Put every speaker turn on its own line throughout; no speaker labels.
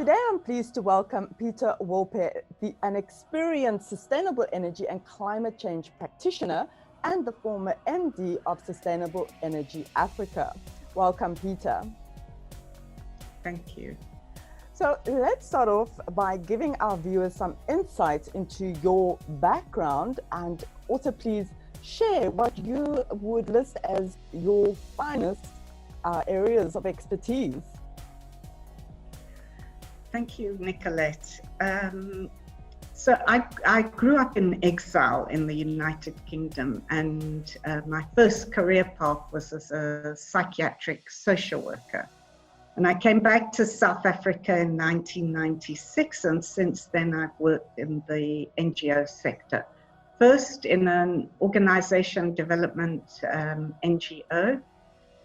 Today I'm pleased to welcome Peta Wolpe, an experienced sustainable energy and climate change practitioner and the former MD of Sustainable Energy Africa. Welcome, Peta.
Thank you.
So let's start off by giving our viewers some insights into your background, and also please share what you would list as your finest areas of expertise.
Thank you, Nicolette. So I grew up in exile in the United Kingdom, and my first career path was as a psychiatric social worker. And I came back to South Africa in 1996, and since then I've worked in the NGO sector. First in an organization development NGO,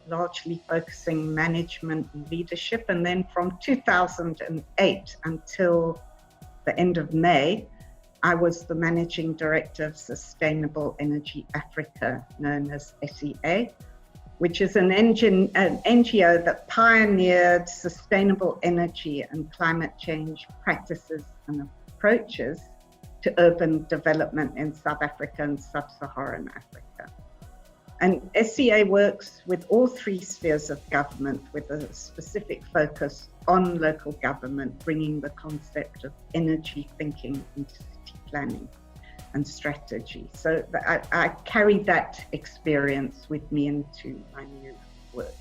largely focusing management and leadership. And then from 2008 until the end of May, I was the managing director of Sustainable Energy Africa, known as SEA, which is an NGO that pioneered sustainable energy and climate change practices and approaches to urban development in South Africa and sub-Saharan Africa. And SEA works with all three spheres of government with a specific focus on local government, bringing the concept of energy thinking into city planning and strategy. So I carried that experience with me into my new work.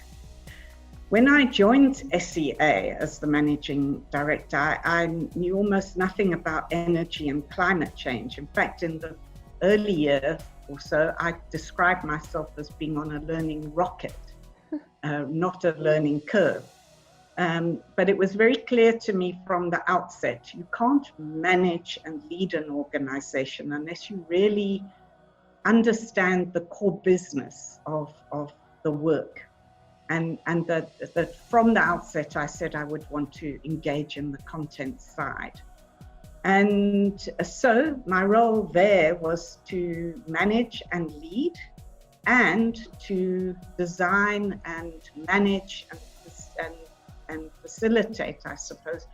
When I joined SEA as the managing director, I knew almost nothing about energy and climate change. In fact, in the early year or so, I described myself as being on a learning rocket, not a learning curve. But it was very clear to me from the outset, you can't manage and lead an organization unless you really understand the core business of the work. And that from the outset, I said I would want to engage in the content side. And so my role there was to manage and lead, and to design and manage and facilitate, I suppose,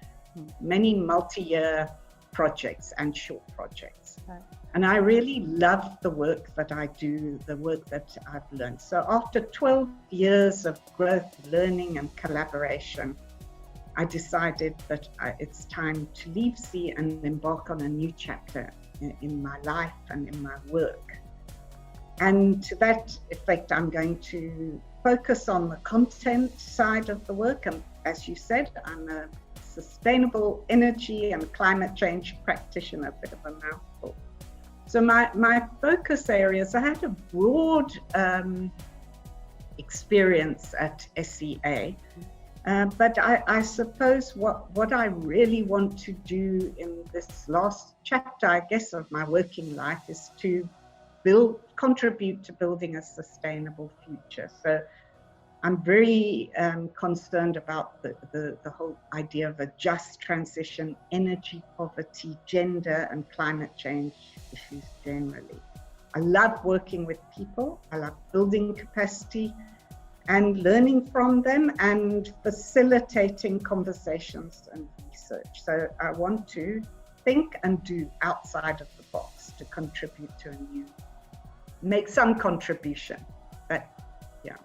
many multi-year projects and short projects. Okay. And I really love the work that I do, the work that I've learned. So after 12 years of growth, learning and collaboration, I decided that it's time to leave SEA and embark on a new chapter in my life and in my work. And to that effect, I'm going to focus on the content side of the work. And as you said, I'm a sustainable energy and climate change practitioner, a bit of a mouthful. So my focus areas, I had a broad experience at SEA. But I suppose what I really want to do in this last chapter, I guess, of my working life is to contribute to building a sustainable future. So I'm very concerned about the whole idea of a just transition, energy poverty, gender and climate change issues generally. I love working with people. I love building capacity and learning from them and facilitating conversations and research. So I want to think and do outside of the box to contribute to make some contribution. But yeah.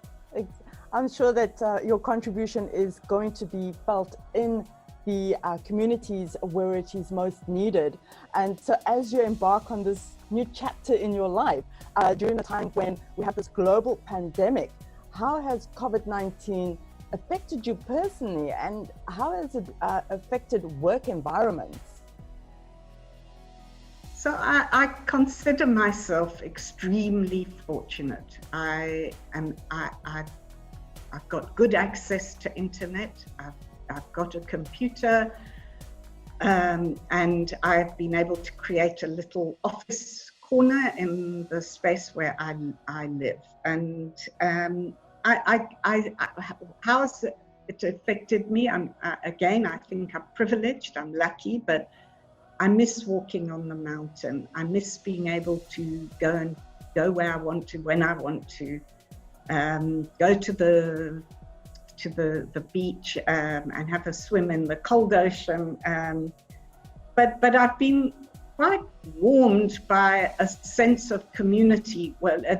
I'm sure that your contribution is going to be felt in the communities where it is most needed. And so as you embark on this new chapter in your life, during a time when we have this global pandemic, how has COVID-19 affected you personally, and how has it affected work environments?
So I consider myself extremely fortunate. I've got good access to internet. I've got a computer, and I've been able to create a little office corner in the space where I live. And how has it affected me? Again, I think I'm privileged, I'm lucky, but I miss walking on the mountain. I miss being able to go where I want to, when I want to, go to to the beach and have a swim in the cold ocean. But I've been quite warmed by a sense of community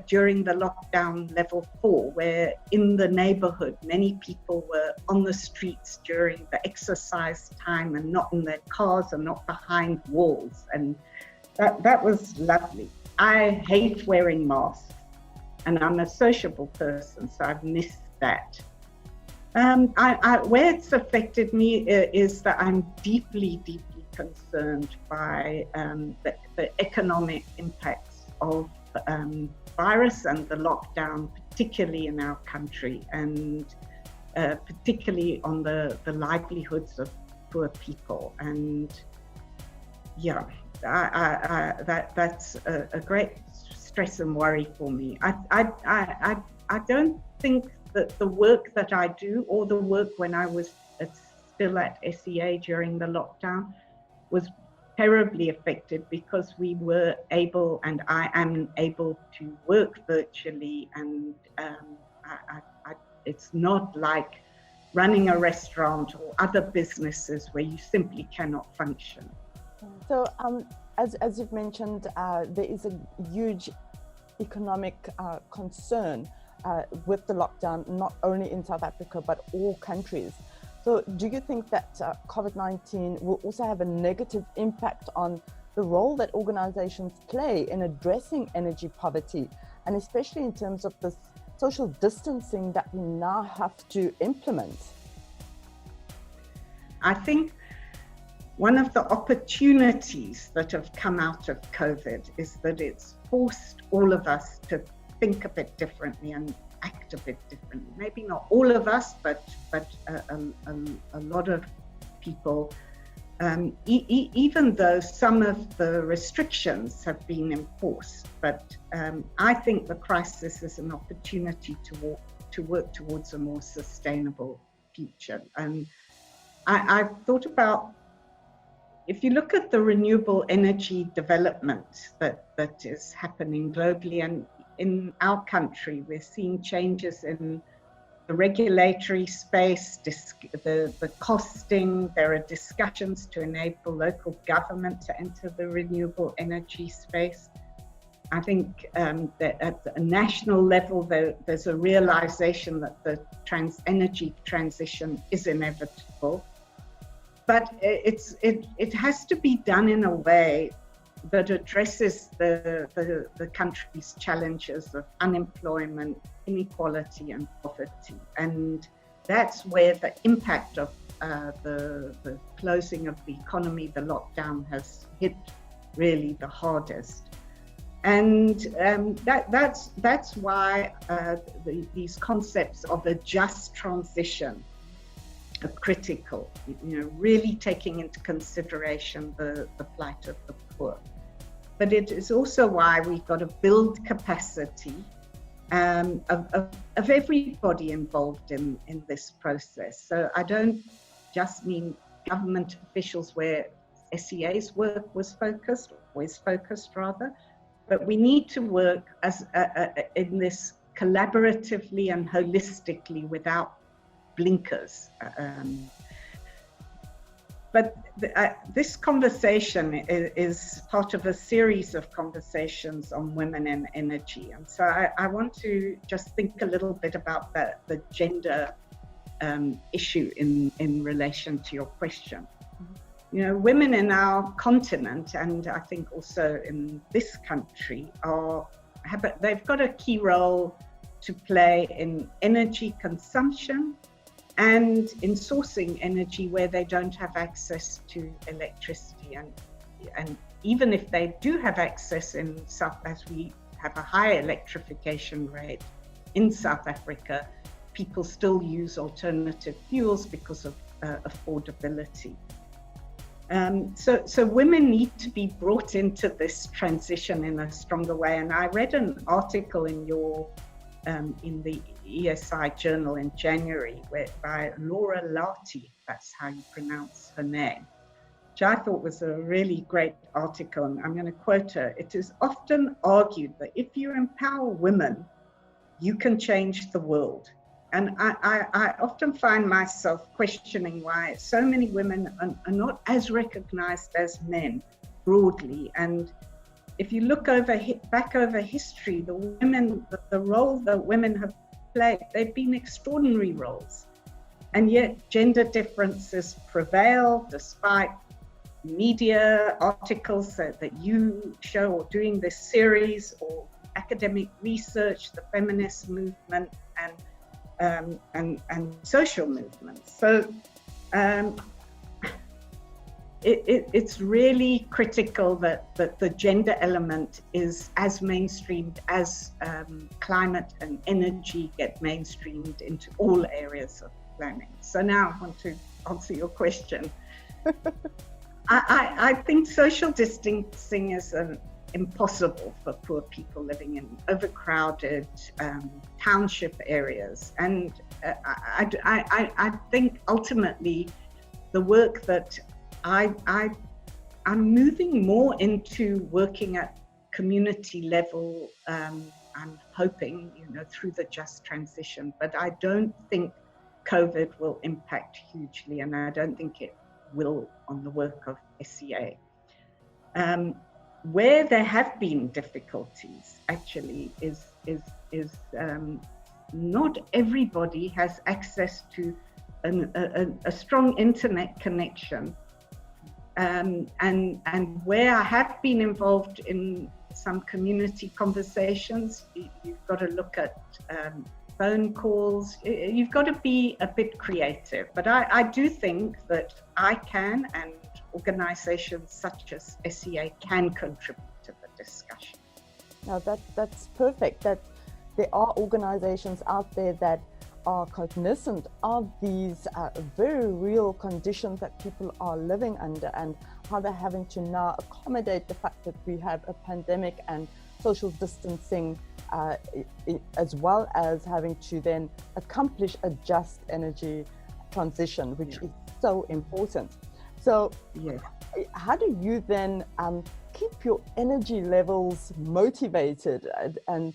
during the lockdown level 4, where in the neighborhood, many people were on the streets during the exercise time and not in their cars and not behind walls. And that was lovely. I hate wearing masks, and I'm a sociable person, so I've missed that. Where it's affected me is that I'm deeply concerned by the economic impacts of virus and the lockdown, particularly in our country, and particularly on the livelihoods of poor people. And yeah, that's a great stress and worry for me. I don't think that the work that I do, or the work when I was still at SEA during the lockdown, was terribly affected, because we were able, and I am able, to work virtually, and it's not like running a restaurant or other businesses where you simply cannot function.
So as you've mentioned, there is a huge economic concern with the lockdown, not only in South Africa, but all countries. So do you think that COVID-19 will also have a negative impact on the role that organizations play in addressing energy poverty, and especially in terms of the social distancing that we now have to implement?
I think one of the opportunities that have come out of COVID is that it's forced all of us to think a bit differently and act a bit differently. Maybe not all of us, but a lot of people, even though some of the restrictions have been enforced. But I think the crisis is an opportunity to work towards a more sustainable future. And I've thought about, if you look at the renewable energy development that is happening globally, and in our country, we're seeing changes in the regulatory space, the costing. There are discussions to enable local government to enter the renewable energy space. I think that at a national level, there's a realization that the energy transition is inevitable. But it has to be done in a way that addresses the country's challenges of unemployment, inequality, and poverty. And that's where the impact of the closing of the economy, the lockdown, has hit really the hardest. And that's why these concepts of a just transition are critical, really taking into consideration the plight of the poor. But it is also why we've got to build capacity of everybody involved in this process. So I don't just mean government officials, where SEA's work was focused, or is focused rather, but we need to work in this collaboratively and holistically, without blinkers. But this conversation is part of a series of conversations on women and energy. And so I want to just think a little bit about the gender issue in relation to your question. Women in our continent, and I think also in this country, they've got a key role to play in energy consumption and in sourcing energy where they don't have access to electricity. And even if they do have access as we have a high electrification rate in South Africa, people still use alternative fuels because of affordability. So women need to be brought into this transition in a stronger way. And I read an article in the ESI journal in January by Laura Lati, that's how you pronounce her name, which I thought was a really great article. And I'm going to quote her. "It is often argued that if you empower women, you can change the world. And I often find myself questioning why so many women are not as recognized as men broadly. And if you look back over history, the role that women have played, they've been extraordinary roles. And yet gender differences prevail despite media articles that you show, or doing this series, or academic research, the feminist movement, and social movements. So it's really critical that the gender element is as mainstreamed as climate and energy get mainstreamed into all areas of planning. So now I want to answer your question. I think social distancing is impossible for poor people living in overcrowded township areas. And I think ultimately the work that I'm moving more into working at community level. I'm hoping, through the just transition, but I don't think COVID will impact hugely, and I don't think it will on the work of SCA. Where there have been difficulties actually is not everybody has access to a strong internet connection. And where I have been involved in some community conversations, you've got to look at phone calls. You've got to be a bit creative. But I do think that I can, and organizations such as SCA can contribute to the discussion.
Now that's perfect. That there are organizations out there that are cognizant of these very real conditions that people are living under, and how they're having to now accommodate the fact that we have a pandemic and social distancing, as well as having to then accomplish a just energy transition, which is so important. So how do you then keep your energy levels motivated and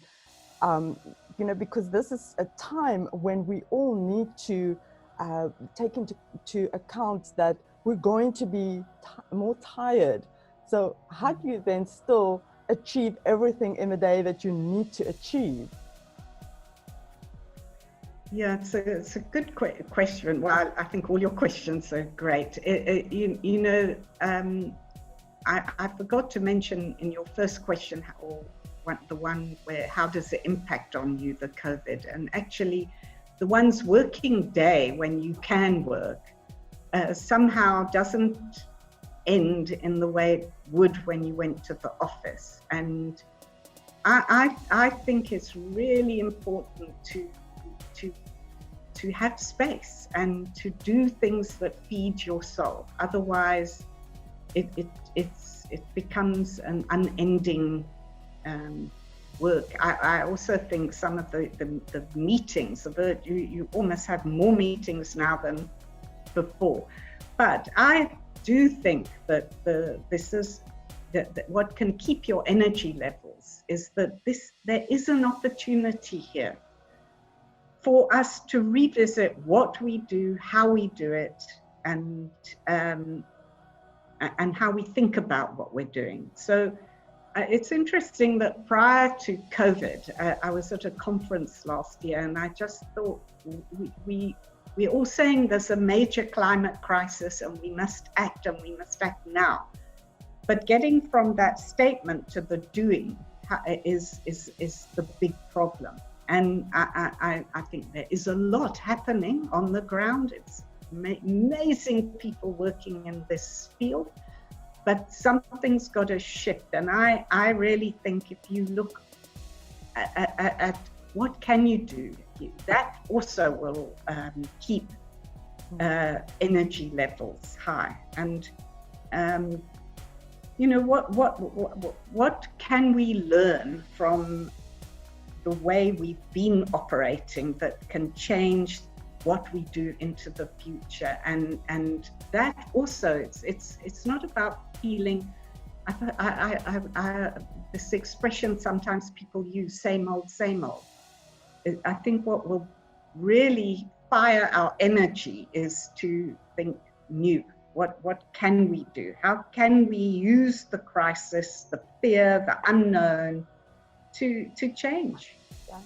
because this is a time when we all need to take into account that we're going to be more tired. So how do you then still achieve everything in the day that you need to achieve?
Yeah, it's a good question. Well, I think all your questions are great. I forgot to mention in your first question, the one where how does it impact on you, the COVID, and actually the one's working day when you can work somehow doesn't end in the way it would when you went to the office. And I think it's really important to have space and to do things that feed your soul. Otherwise it becomes an unending work. I also think some of the meetings, you almost have more meetings now than before. But I do think that what can keep your energy levels is that there is an opportunity here for us to revisit what we do, how we do it, and how we think about what we're doing. So it's interesting that prior to COVID, I was at a conference last year, and I just thought we're all saying there's a major climate crisis and we must act, and we must act now. But getting from that statement to the doing is the big problem. And I think there is a lot happening on the ground. It's amazing people working in this field. But something's got to shift, and I really think if you look at what can you do, that also will keep energy levels high. And what can we learn from the way we've been operating that can change what we do into the future? And that also, it's not about feeling, this expression sometimes people use, same old, same old. I think what will really fire our energy is to think new. What can we do? How can we use the crisis, the fear, the unknown to change?
Yeah.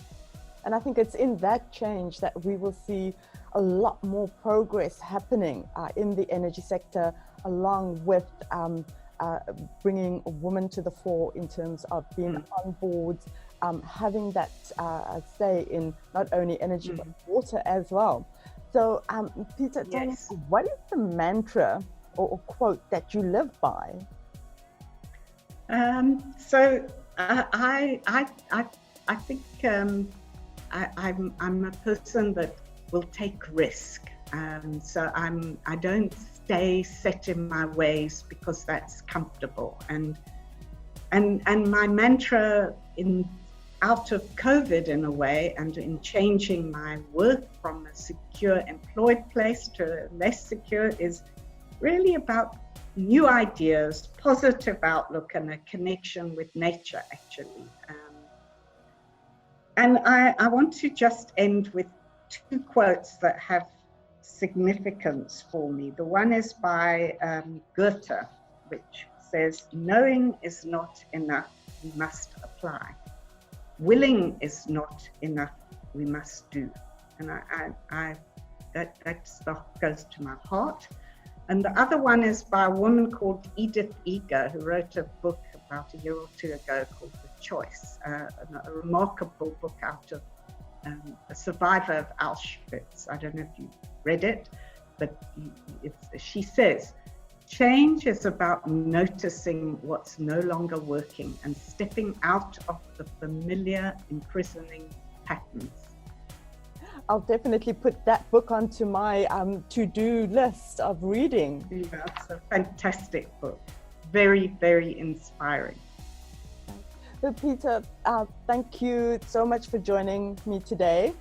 And I think it's in that change that we will see a lot more progress happening in the energy sector, along with bringing women to the fore in terms of being on board, having that say in not only energy but water as well. So, Peta, tell me, what is the mantra or quote that you live by?
So I think I'm a person that will take risk. So I don't stay set in my ways because that's comfortable. And my mantra out of COVID in a way, and in changing my work from a secure employed place to less secure, is really about new ideas, positive outlook, and a connection with nature, actually. And I want to just end with two quotes that have significance for me. The one is by Goethe, which says, "Knowing is not enough, we must apply. Willing is not enough, we must do." And that stuff goes to my heart. And the other one is by a woman called Edith Eger, who wrote a book about a year or two ago called The Choice, a remarkable book out of a survivor of Auschwitz. I don't know if you read it, but she says, "Change is about noticing what's no longer working and stepping out of the familiar, imprisoning patterns."
I'll definitely put that book onto my to-do list of reading.
Yeah, it's a fantastic book. Very, very inspiring.
So Peta, thank you so much for joining me today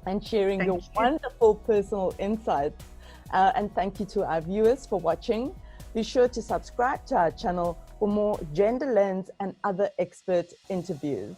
and sharing your wonderful personal insights. And thank you to our viewers for watching. Be sure to subscribe to our channel for more GenderLens and other expert interviews.